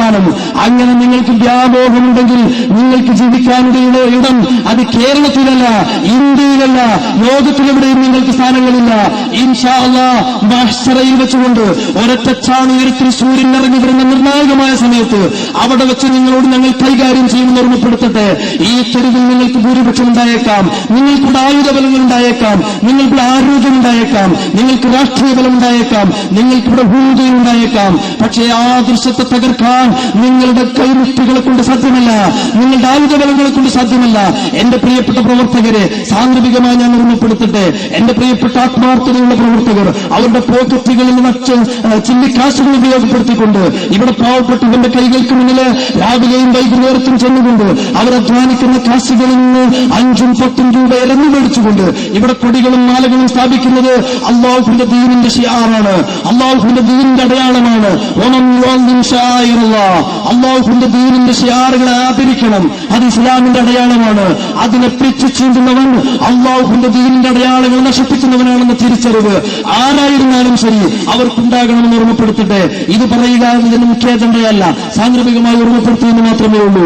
തീരുമാനം. അങ്ങനെ നിങ്ങൾക്ക് വ്യാമോഹമുണ്ടെങ്കിൽ നിങ്ങൾക്ക് ജീവിക്കാനുള്ള ഇടം അത് കേരളത്തിലല്ല, ഇന്ത്യയിലല്ല, ലോകത്തിലെവിടെയും നിങ്ങൾക്ക് സ്ഥാനങ്ങളില്ല. ഇൻഷാ അല്ലാഹ് മഹ്ശറയിൽ വെച്ചുകൊണ്ട് ഒരൊറ്റ ചാണുയരത്തിൽ സൂര്യൻ ഇറങ്ങി വരുന്ന നിർണായകമായ സമയത്ത് അവിടെ വെച്ച് നിങ്ങളോട് ഞങ്ങൾ കൈകാര്യം ചെയ്യുമെന്ന് ഓർമ്മപ്പെടുത്തട്ടെ. ഈ തെരുവിൽ നിങ്ങൾക്ക് ഭൂരിപക്ഷം ഉണ്ടായേക്കാം, നിങ്ങൾക്കിവിടെ ആയുധബലങ്ങൾ ഉണ്ടായേക്കാം, നിങ്ങൾക്കിവിടെ ആരോഗ്യം ഉണ്ടായേക്കാം, നിങ്ങൾക്ക് രാഷ്ട്രീയ ബലം ഉണ്ടായേക്കാം, നിങ്ങൾക്കിവിടെ ഭൂമികയും ഉണ്ടായേക്കാം. പക്ഷേ ആ ദൃശ്യത്തെ തകർക്കാൻ നിങ്ങളുടെ കൈമുഷ്ടികളെ കൊണ്ട് സാധ്യമല്ല, നിങ്ങളുടെ ആയുധബലങ്ങളെ കൊണ്ട് സാധ്യമല്ല. എന്റെ പ്രിയപ്പെട്ട പ്രവർത്തകരെ സാന്ദർഭികമായി ഞാൻ ഓർമ്മപ്പെടുത്തട്ടെ. എന്റെ പ്രിയപ്പെട്ട ആത്മാർത്ഥതയുള്ള പ്രവർത്തകർ അവരുടെ പോക്കറ്റുകളിൽ മറ്റ് ചില്ലിക്കാശുകൾ ഉപയോഗപ്പെടുത്തിക്കൊണ്ട് ഇവിടെ പാവപ്പെട്ടവന്റെ കൈകൾക്ക് മുന്നില് രാവിലെയും വൈകുന്നേരത്തും ചെന്നുകൊണ്ട് അവർ അധ്വാനിക്കുന്ന കാശുകളിൽ നിന്ന് 5ഉം 10ഉം രൂപ ഇറങ്ങി മേടിച്ചുകൊണ്ട് ഇവിടെ കൊടികളും മാലകളും സ്ഥാപിക്കുന്നത് അല്ലാഹുവിന്റെ ദീനിന്റെ ശിആറാണ്, അല്ലാഹുവിന്റെ ദീനിന്റെ അടയാളമാണ്. അല്ലാഹുവിന്റെ ദീനിന്റെ ശിആറുകളെ ആദരിക്കണം, അത് ഇസ്ലാമിന്റെ അടയാളമാണ്. അതിനെ പിച്ചു ചീന്തുന്നവൻ അല്ലാഹുവിന്റെ ദീനിന്റെ അടയാളങ്ങൾ നശിപ്പിക്കുന്നവനാണെന്ന തിരിച്ചറിവ് ആരായിരുന്നാലും ശരി അവർക്കുണ്ടാകണമെന്ന് ഓർമ്മപ്പെടുത്തട്ടെ. ഇത് പറയുക എന്നതിന് മുഖ്യ അജണ്ടയല്ല, സാന്ദർഭികമായി ഓർമ്മപ്പെടുത്തുമെന്ന് മാത്രമേ ഉള്ളൂ.